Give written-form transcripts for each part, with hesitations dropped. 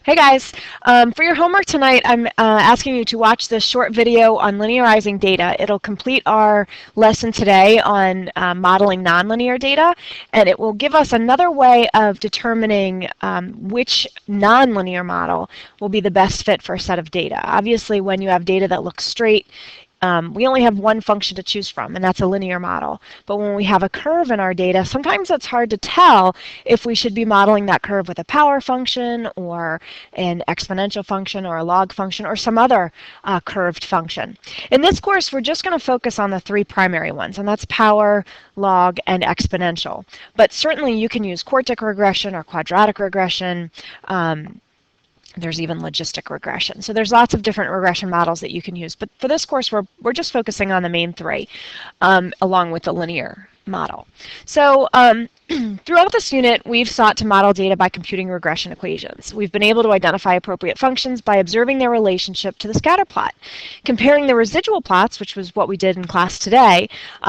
Hey guys, for your homework tonight, I'm asking you to watch this short video on linearizing data. It'll complete our lesson today on modeling nonlinear data, and it will give us another way of determining which nonlinear model will be the best fit for a set of data. Obviously, when you have data that looks straight, we only have one function to choose from, and that's a linear model. But when we have a curve in our data, sometimes it's hard to tell if we should be modeling that curve with a power function or an exponential function or a log function or some other curved function. In this course, we're just going to focus on the three primary ones, and that's power, log, and exponential. But certainly you can use quartic regression or quadratic regression. There's even logistic regression. So there's lots of different regression models that you can use. But for this course, we're just focusing on the main three, along with the linear model. So throughout this unit, we've sought to model data by computing regression equations. We've been able to identify appropriate functions by observing their relationship to the scatter plot. Comparing the residual plots, which was what we did in class today,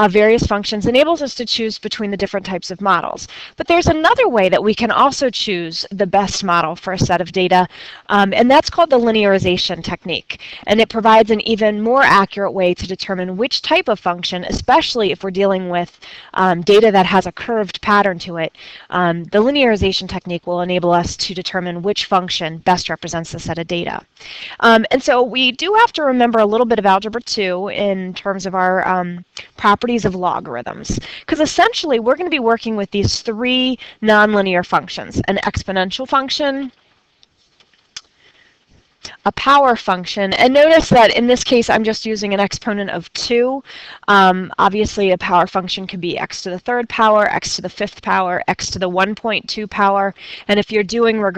various functions enables us to choose between the different types of models. But there's another way that we can also choose the best model for a set of data, and that's called the linearization technique. And it provides an even more accurate way to determine which type of function, especially if we're dealing with data that has a curved pattern to it. The linearization technique will enable us to determine which function best represents the set of data. And so we do have to remember a little bit of Algebra 2 in terms of our properties of logarithms, because essentially we're going to be working with these three nonlinear functions: an exponential function, a power function, and notice that in this case I'm just using an exponent of 2. Obviously a power function can be x to the third power, x to the fifth power, x to the 1.2 power, and if you're doing power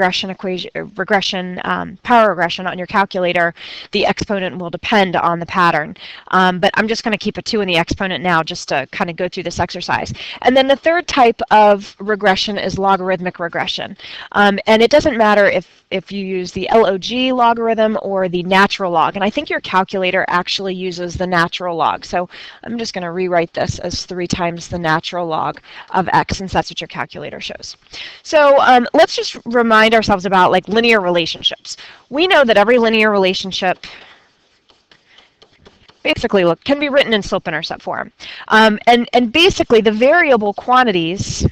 regression on your calculator, the exponent will depend on the pattern. But I'm just going to keep a 2 in the exponent now just to kind of go through this exercise. And then the third type of regression is logarithmic regression. And it doesn't matter if you use the log logarithm or the natural log. And I think your calculator actually uses the natural log. So I'm just going to rewrite this as 3 times the natural log of x, since that's what your calculator shows. So let's just remind ourselves about like linear relationships. We know that every linear relationship basically can be written in slope-intercept form. And basically the variable quantities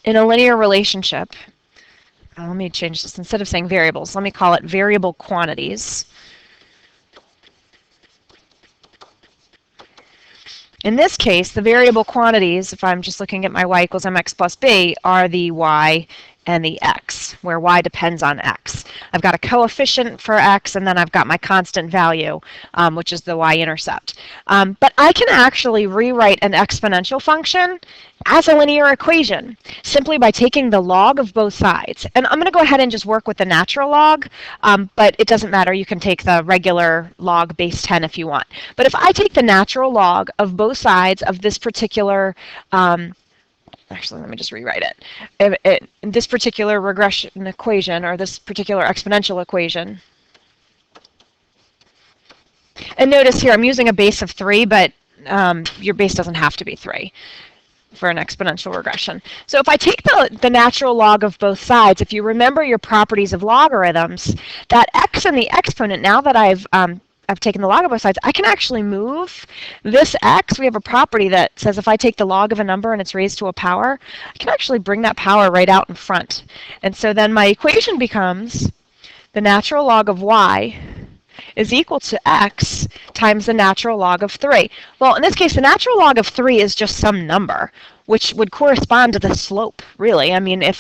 in a linear relationship, let me change this. Instead of saying variables, let me call it variable quantities. In this case, the variable quantities, if I'm just looking at my y equals mx plus b, are the y and the x, where y depends on x. I've got a coefficient for x, and then I've got my constant value, which is the y-intercept. But I can actually rewrite an exponential function as a linear equation simply by taking the log of both sides. And I'm going to go ahead and just work with the natural log, but it doesn't matter. You can take the regular log base 10 if you want. But if I take the natural log of both sides of this particular actually, let me just rewrite it. This particular regression equation, or this particular exponential equation. And notice here, I'm using a base of 3, but your base doesn't have to be 3 for an exponential regression. So if I take the natural log of both sides, if you remember your properties of logarithms, that x and the exponent, now that I've taken the log of both sides, I can actually move this x. We have a property that says if I take the log of a number and it's raised to a power, I can actually bring that power right out in front. And so then my equation becomes the natural log of y is equal to x times the natural log of 3. Well, in this case, the natural log of 3 is just some number, which would correspond to the slope, really. I mean, if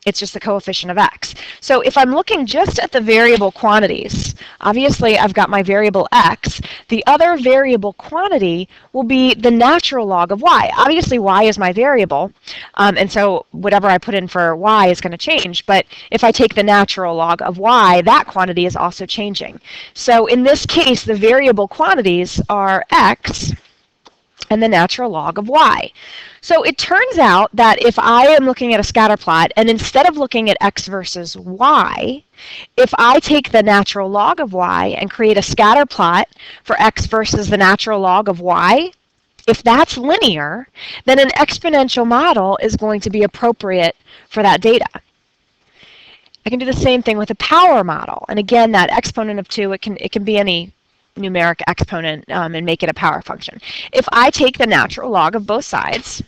it's just the coefficient of x. So if I'm looking just at the variable quantities, obviously I've got my variable x. The other variable quantity will be the natural log of y. Obviously y is my variable, and so whatever I put in for y is going to change. But if I take the natural log of y, that quantity is also changing. So in this case, the variable quantities are x and the natural log of y. So it turns out that if I am looking at a scatter plot, and instead of looking at x versus y, if I take the natural log of y and create a scatter plot for x versus the natural log of y, if that's linear, then an exponential model is going to be appropriate for that data. I can do the same thing with a power model. And again, that exponent of 2, it can be any numeric exponent and make it a power function. If I take the natural log of both sides,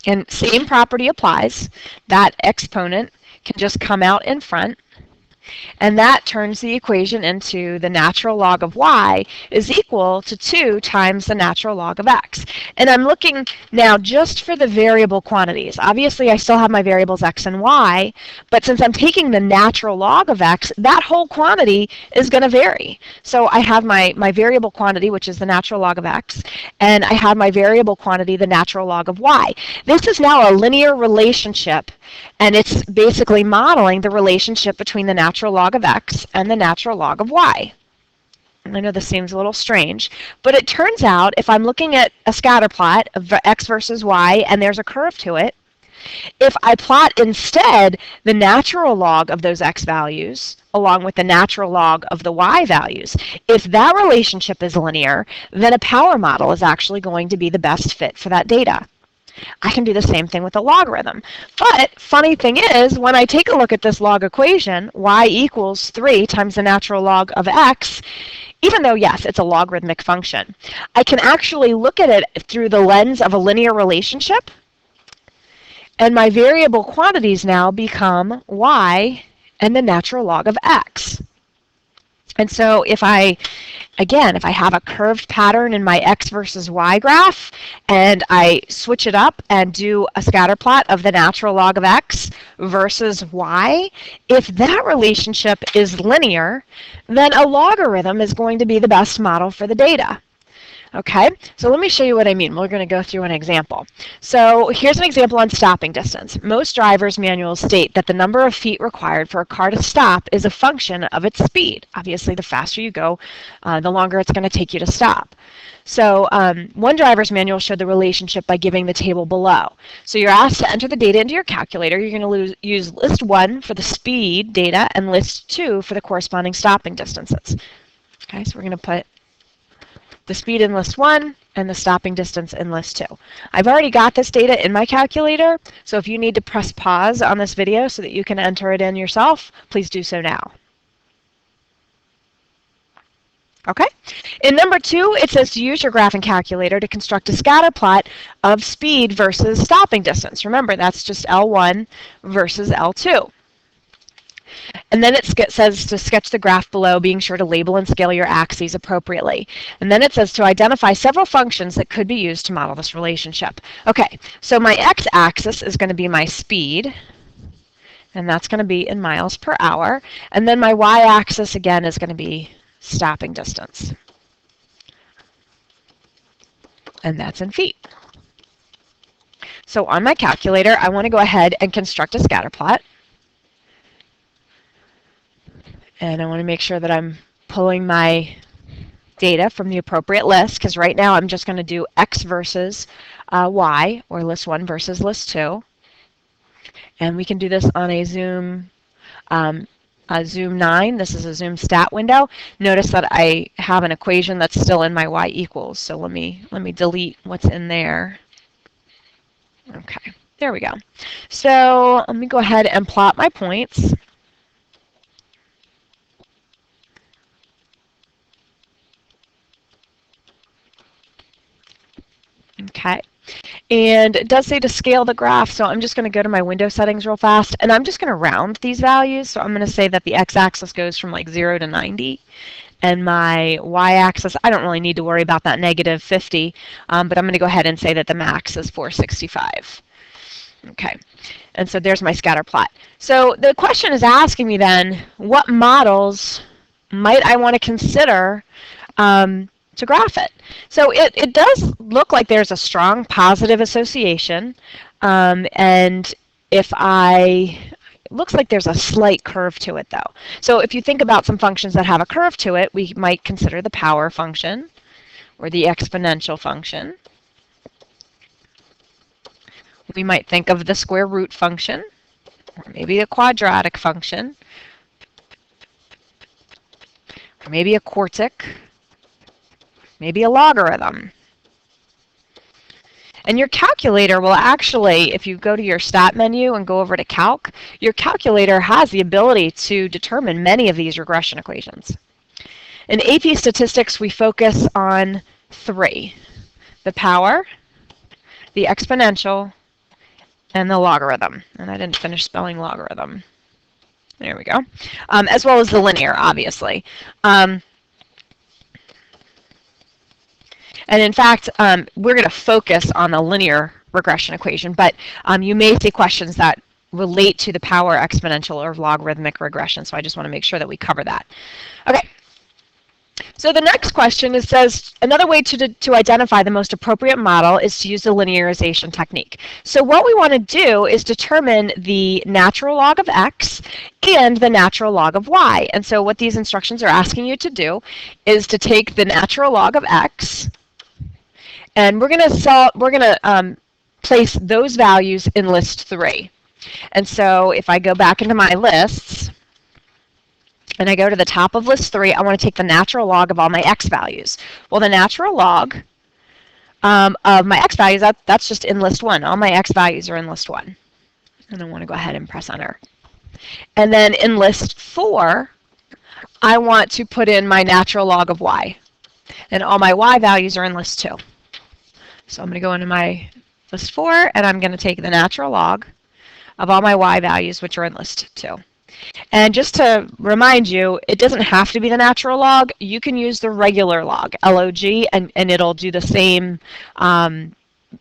and same property applies, that exponent can just come out in front, and that turns the equation into the natural log of y is equal to 2 times the natural log of x. And I'm looking now just for the variable quantities. Obviously, I still have my variables x and y, but since I'm taking the natural log of x, that whole quantity is going to vary. So I have my variable quantity, which is the natural log of x, and I have my variable quantity, the natural log of y. This is now a linear relationship, and it's basically modeling the relationship between the natural log of x and the natural log of y. And I know this seems a little strange, but it turns out if I'm looking at a scatter plot of x versus y and there's a curve to it, if I plot instead the natural log of those x values along with the natural log of the y values, if that relationship is linear, then a power model is actually going to be the best fit for that data. I can do the same thing with a logarithm. But funny thing is, when I take a look at this log equation, y equals 3 times the natural log of x, even though, yes, it's a logarithmic function, I can actually look at it through the lens of a linear relationship, and my variable quantities now become y and the natural log of x. And so if I have a curved pattern in my x versus y graph, and I switch it up and do a scatter plot of the natural log of x versus y, if that relationship is linear, then a logarithm is going to be the best model for the data. Okay, so let me show you what I mean. We're going to go through an example. So here's an example on stopping distance. Most driver's manuals state that the number of feet required for a car to stop is a function of its speed. Obviously, the faster you go, the longer it's going to take you to stop. So one driver's manual showed the relationship by giving the table below. So you're asked to enter the data into your calculator. You're going to use list 1 for the speed data and list 2 for the corresponding stopping distances. Okay, so we're going to put the speed in list 1 and the stopping distance in list 2. I've already got this data in my calculator, so if you need to press pause on this video so that you can enter it in yourself, please do so now. Okay. In number 2, it says to use your graphing calculator to construct a scatter plot of speed versus stopping distance. Remember, that's just L1 versus L2. And then it says to sketch the graph below, being sure to label and scale your axes appropriately. And then it says to identify several functions that could be used to model this relationship. Okay, so my x-axis is going to be my speed, and that's going to be in miles per hour. And then my y-axis, again, is going to be stopping distance. And that's in feet. So on my calculator, I want to go ahead and construct a scatter plot. And I want to make sure that I'm pulling my data from the appropriate list, because right now I'm just going to do x versus y, or list 1 versus list 2. And we can do this on a Zoom 9. This is a Zoom stat window. Notice that I have an equation that's still in my y equals. So let me delete what's in there. Okay, there we go. So let me go ahead and plot my points. Okay, and it does say to scale the graph, so I'm just going to go to my window settings real fast, and I'm just going to round these values. So I'm going to say that the x-axis goes from like 0 to 90, and my y-axis, I don't really need to worry about that negative 50, but I'm going to go ahead and say that the max is 465. Okay, and so there's my scatter plot. So the question is asking me then, what models might I want to consider to graph it? So it does look like there's a strong positive association, and it looks like there's a slight curve to it though. So if you think about some functions that have a curve to it, we might consider the power function or the exponential function. We might think of the square root function, or maybe a quadratic function, or maybe a quartic, maybe a logarithm. And your calculator will actually, if you go to your stat menu and go over to calc, your calculator has the ability to determine many of these regression equations. In AP statistics, we focus on three: the power, the exponential, and the logarithm. And I didn't finish spelling logarithm. There we go. As well as the linear, obviously. And in fact, we're going to focus on the linear regression equation, but you may see questions that relate to the power, exponential, or logarithmic regression, so I just want to make sure that we cover that. Okay. So the next question says, another way to identify the most appropriate model is to use the linearization technique. So what we want to do is determine the natural log of x and the natural log of y. And so what these instructions are asking you to do is to take the natural log of x, and we're going to place those values in list 3. And so if I go back into my lists, and I go to the top of list 3, I want to take the natural log of all my x values. Well, the natural log of my x values, that's just in list 1. All my x values are in list 1. And I want to go ahead and press enter. And then in list 4, I want to put in my natural log of y. And all my y values are in list 2. So I'm going to go into my list 4, and I'm going to take the natural log of all my y values, which are in list 2. And just to remind you, it doesn't have to be the natural log. You can use the regular log, log, and it'll do the same,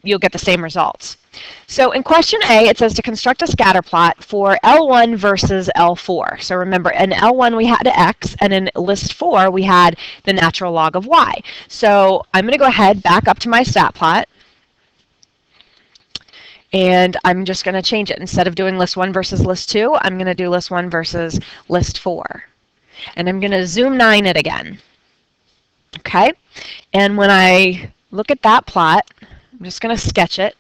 you'll get the same results. So in question A, it says to construct a scatter plot for L1 versus L4. So remember, in L1 we had x, and in list 4 we had the natural log of y. So I'm going to go ahead, back up to my stat plot, and I'm just going to change it. Instead of doing list 1 versus list 2, I'm going to do list 1 versus list 4. And I'm going to zoom 9 it again. Okay? And when I look at that plot, I'm just going to sketch it.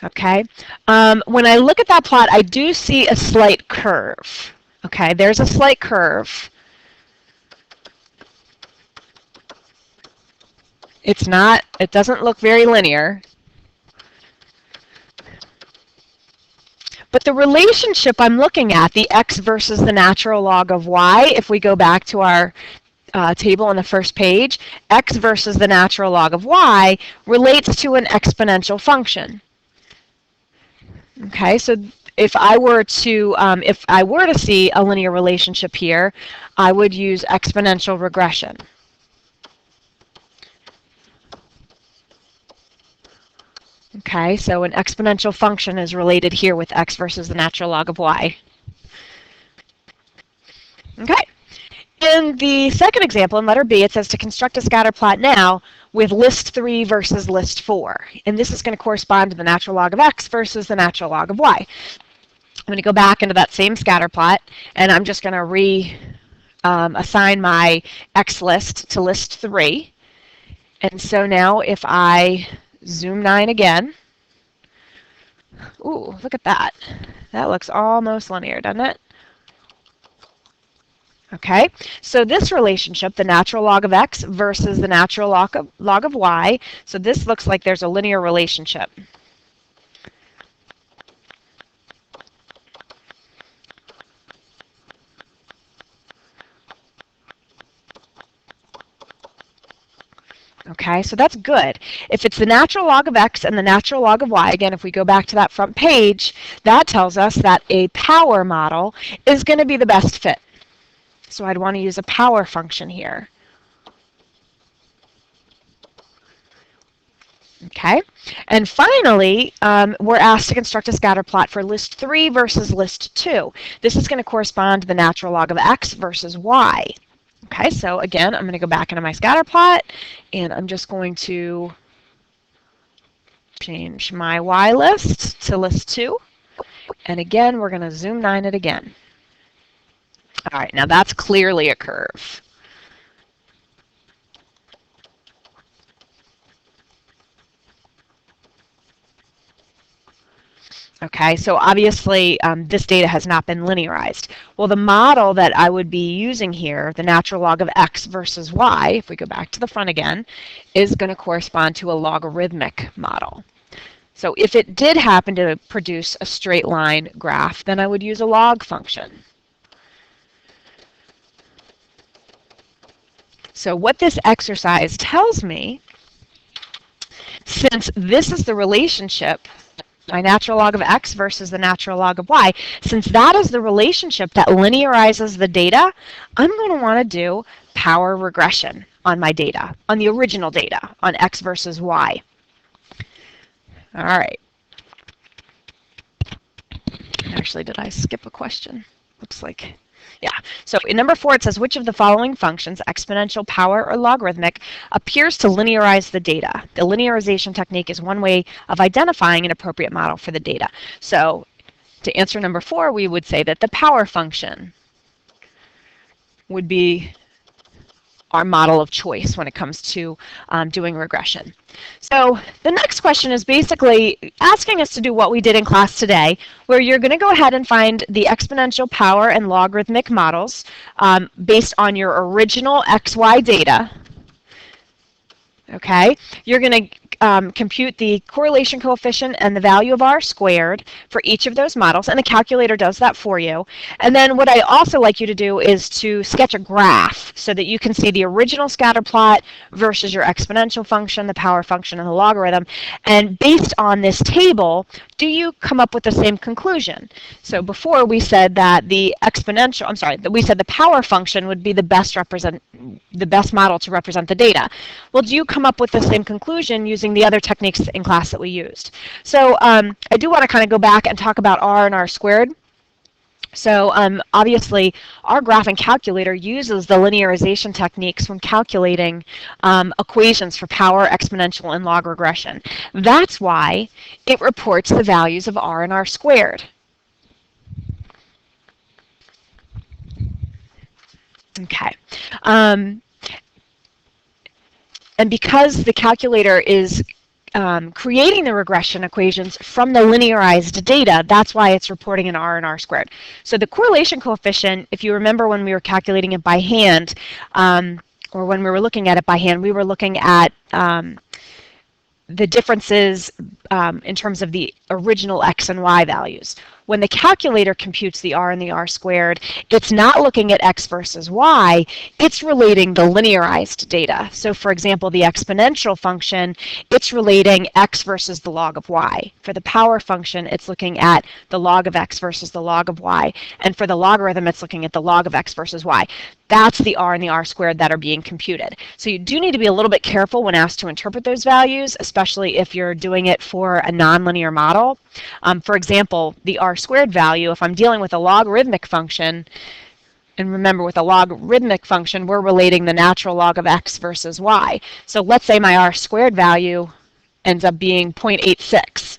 Okay? When I look at that plot, I do see a slight curve. Okay? There's a slight curve. It doesn't look very linear. But the relationship I'm looking at, the x versus the natural log of y, if we go back to our table on the first page, x versus the natural log of y relates to an exponential function. Okay, so if I were to see a linear relationship here, I would use exponential regression. Okay, so an exponential function is related here with x versus the natural log of y. Okay. In the second example, in letter B, it says to construct a scatter plot now with list 3 versus list 4. And this is going to correspond to the natural log of x versus the natural log of y. I'm going to go back into that same scatter plot, and I'm just going to assign my x list to list 3. And so now if I zoom 9 again, ooh, look at that. That looks almost linear, doesn't it? Okay, so this relationship, the natural log of x versus the natural log of y, so this looks like there's a linear relationship. Okay, so that's good. If it's the natural log of x and the natural log of y, again, if we go back to that front page, that tells us that a power model is going to be the best fit. So I'd want to use a power function here. Okay, and finally, we're asked to construct a scatter plot for list 3 versus list 2. This is going to correspond to the natural log of x versus y. Okay, so again, I'm going to go back into my scatter plot, and I'm just going to change my y list to list 2. And again, we're going to zoom 9 it again. All right, now that's clearly a curve. Okay, so obviously this data has not been linearized. Well, the model that I would be using here, the natural log of x versus y, if we go back to the front again, is going to correspond to a logarithmic model. So if it did happen to produce a straight line graph, then I would use a log function. So what this exercise tells me, since this is the relationship, my natural log of x versus the natural log of y, since that is the relationship that linearizes the data, I'm going to want to do power regression on my data, on the original data, on x versus y. All right. Actually, did I skip a question? Looks like, yeah. So in number 4, it says, which of the following functions, exponential, power, or logarithmic, appears to linearize the data? The linearization technique is one way of identifying an appropriate model for the data. So to answer number 4, we would say that the power function would be our model of choice when it comes to doing regression. So the next question is basically asking us to do what we did in class today, where you're going to go ahead and find the exponential, power, and logarithmic models based on your original XY data. Okay, you're going to compute the correlation coefficient and the value of R squared for each of those models, and the calculator does that for you. And then what I also like you to do is to sketch a graph so that you can see the original scatter plot versus your exponential function, the power function, and the logarithm. And based on this table, do you come up with the same conclusion? So before we said that the we said the power function would be the best model to represent the data. Well, do you come up with the same conclusion using the other techniques in class that we used? So I do want to kind of go back and talk about R and R squared. So obviously, our graphing calculator uses the linearization techniques when calculating equations for power, exponential, and log regression. That's why it reports the values of R and R squared. Okay. And because the calculator is creating the regression equations from the linearized data, that's why it's reporting an R and R squared. So the correlation coefficient, if you remember when we were calculating it by hand, or when we were looking at it by hand, we were looking at the differences in terms of the original x and y values. When the calculator computes the R and the R squared, it's not looking at x versus y, it's relating the linearized data. So for example, the exponential function, it's relating x versus the log of y. For the power function, it's looking at the log of x versus the log of y. And for the logarithm, it's looking at the log of x versus y. That's the R and the R squared that are being computed. So you do need to be a little bit careful when asked to interpret those values, especially if you're doing it for a nonlinear model. For example, the R squared value, if I'm dealing with a logarithmic function, and remember with a logarithmic function, we're relating the natural log of x versus y. So let's say my R squared value ends up being 0.86.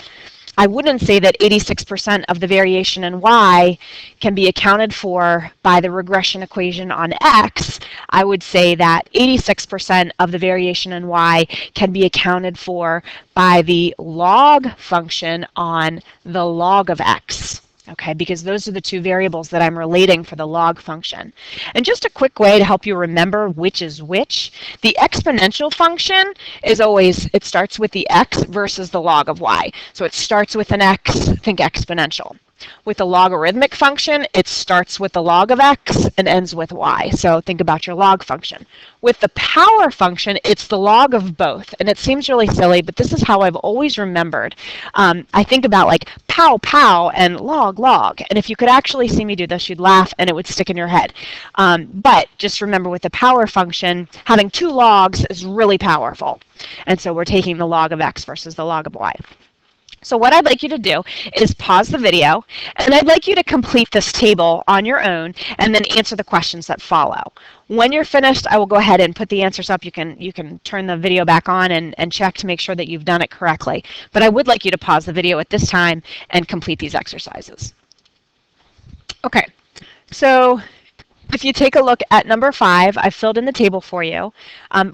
I wouldn't say that 86% of the variation in y can be accounted for by the regression equation on x. I would say that 86% of the variation in y can be accounted for by the log function on the log of x. Okay, because those are the two variables that I'm relating for the log function. And just a quick way to help you remember which is which, the exponential function is always, it starts with the x versus the log of y. So it starts with an x, think exponential. With the logarithmic function, it starts with the log of x and ends with y. So think about your log function. With the power function, it's the log of both. And it seems really silly, but this is how I've always remembered. I think about like pow, pow, and log, log. And if you could actually see me do this, you'd laugh and it would stick in your head. But just remember with the power function, having two logs is really powerful. And so we're taking the log of x versus the log of y. So what I'd like you to do is pause the video, and I'd like you to complete this table on your own and then answer the questions that follow. When you're finished, I will go ahead and put the answers up. You can turn the video back on and check to make sure that you've done it correctly. But I would like you to pause the video at this time and complete these exercises. Okay, so If you take a look at number 5, I filled in the table for you.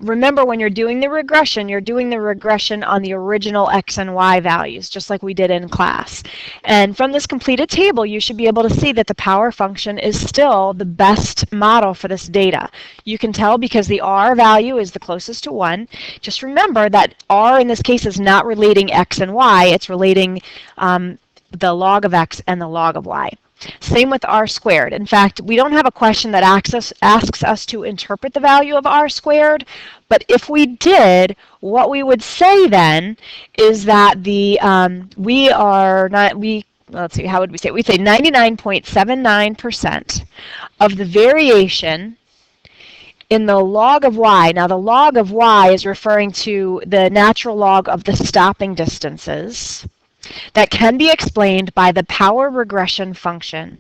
Remember, when you're doing the regression, you're doing the regression on the original x and y values, just like we did in class. And from this completed table, you should be able to see that the power function is still the best model for this data. You can tell because the r value is the closest to 1. Just remember that r in this case is not relating x and y, it's relating the log of x and the log of y. Same with r squared. In fact, we don't have a question that asks us to interpret the value of r squared, but if we did, what we would say then is that let's see, how would we say it? We'd say 99.79% of the variation in the log of y. Now, the log of y is referring to the natural log of the stopping distances that can be explained by the power regression function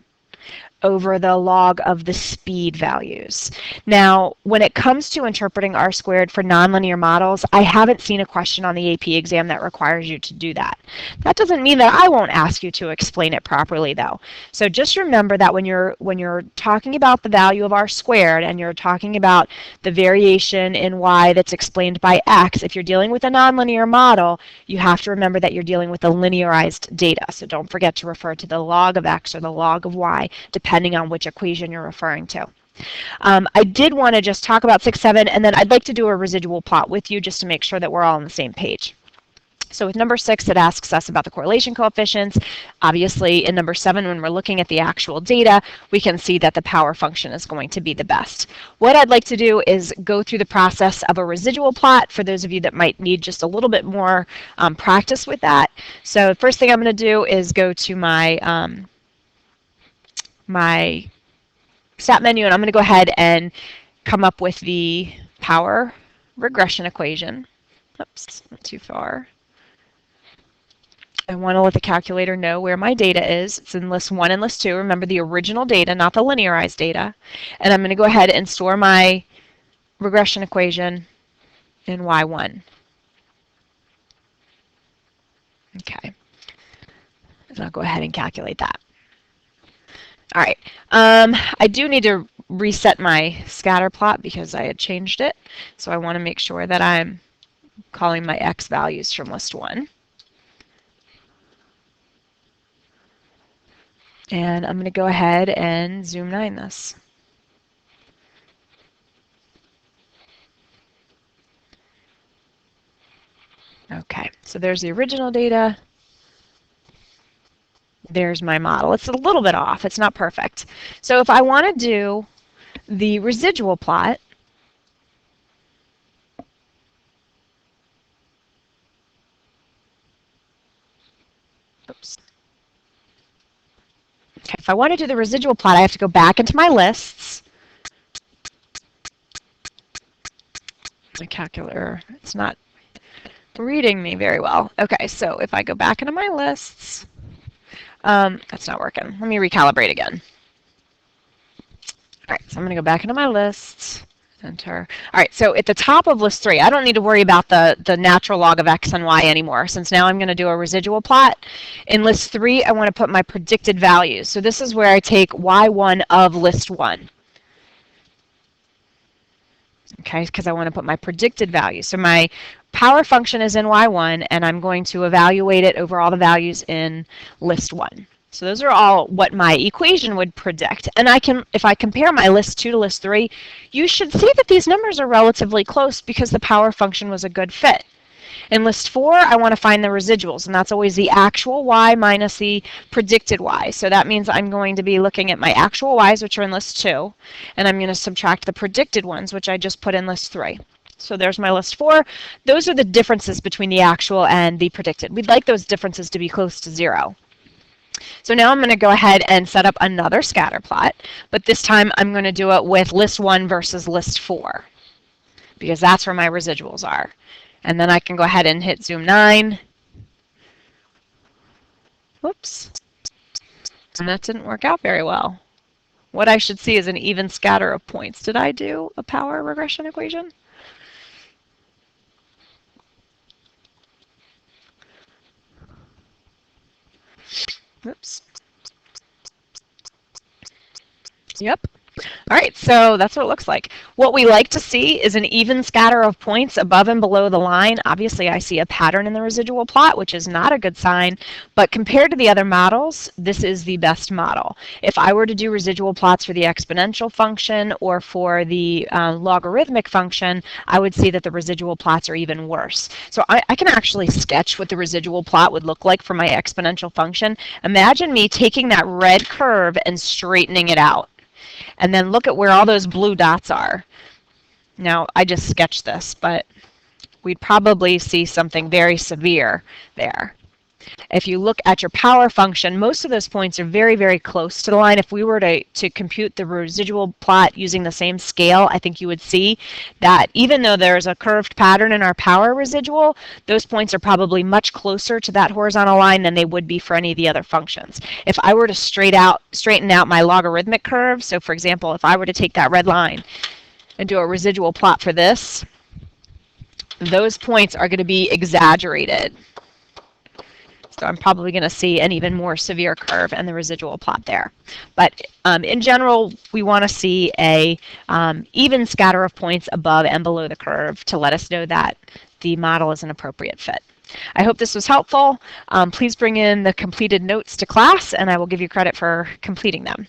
over the log of the speed values. Now, when it comes to interpreting r squared for nonlinear models, I haven't seen a question on the AP exam that requires you to do that. That doesn't mean that I won't ask you to explain it properly, though. So just remember that when you're talking about the value of r squared and you're talking about the variation in y that's explained by x, if you're dealing with a nonlinear model, you have to remember that you're dealing with a linearized data. So don't forget to refer to the log of x or the log of y, depending on which equation you're referring to. I did want to just talk about 6, 7, and then I'd like to do a residual plot with you just to make sure that we're all on the same page. So with number 6, it asks us about the correlation coefficients. Obviously, in number 7, when we're looking at the actual data, we can see that the power function is going to be the best. What I'd like to do is go through the process of a residual plot for those of you that might need just a little bit more practice with that. So the first thing I'm going to do is go to my stat menu, and I'm going to go ahead and come up with the power regression equation. Oops, not too far. I want to let the calculator know where my data is. It's in list 1 and list 2. Remember, the original data, not the linearized data. And I'm going to go ahead and store my regression equation in y1. Okay. And I'll go ahead and calculate that. All right, I do need to reset my scatter plot because I had changed it. So I want to make sure that I'm calling my x values from list 1. And I'm going to go ahead and zoom 9 this. Okay, so there's the original data. There's my model. It's a little bit off. It's not perfect. So if I want to do the residual plot, oops. Okay, if I want to do the residual plot, I have to go back into my lists. My calculator, it's not reading me very well. Okay, so if I go back into my lists, that's not working. Let me recalibrate again. All right, so I'm going to go back into my lists, enter. All right, so at the top of list 3, I don't need to worry about the natural log of x and y anymore, since now I'm going to do a residual plot. In list 3, I want to put my predicted values. So this is where I take y1 of list 1. Okay, because I want to put my predicted value. So my power function is in y1, and I'm going to evaluate it over all the values in list 1. So those are all what my equation would predict. And I can, if I compare my list 2 to list 3, you should see that these numbers are relatively close because the power function was a good fit. In list 4, I want to find the residuals, and that's always the actual y minus the predicted y. So that means I'm going to be looking at my actual y's, which are in list 2, and I'm going to subtract the predicted ones, which I just put in list 3. So there's my list 4. Those are the differences between the actual and the predicted. We'd like those differences to be close to 0. So now I'm going to go ahead and set up another scatter plot, but this time I'm going to do it with list 1 versus list 4, because that's where my residuals are. And then I can go ahead and hit zoom 9. Whoops. And that didn't work out very well. What I should see is an even scatter of points. Did I do a power regression equation? Oops. Yep. All right, so that's what it looks like. What we like to see is an even scatter of points above and below the line. Obviously, I see a pattern in the residual plot, which is not a good sign, but compared to the other models, this is the best model. If I were to do residual plots for the exponential function or for the logarithmic function, I would see that the residual plots are even worse. So I can actually sketch what the residual plot would look like for my exponential function. Imagine me taking that red curve and straightening it out. And then look at where all those blue dots are. Now, I just sketched this, but we'd probably see something very severe there. If you look at your power function, most of those points are very, very close to the line. If we were to compute the residual plot using the same scale, I think you would see that even though there's a curved pattern in our power residual, those points are probably much closer to that horizontal line than they would be for any of the other functions. If I were to straighten out my logarithmic curve, so for example, if I were to take that red line and do a residual plot for this, those points are going to be exaggerated. So I'm probably going to see an even more severe curve and the residual plot there. But in general, we want to see a even scatter of points above and below the curve to let us know that the model is an appropriate fit. I hope this was helpful. Please bring in the completed notes to class, and I will give you credit for completing them.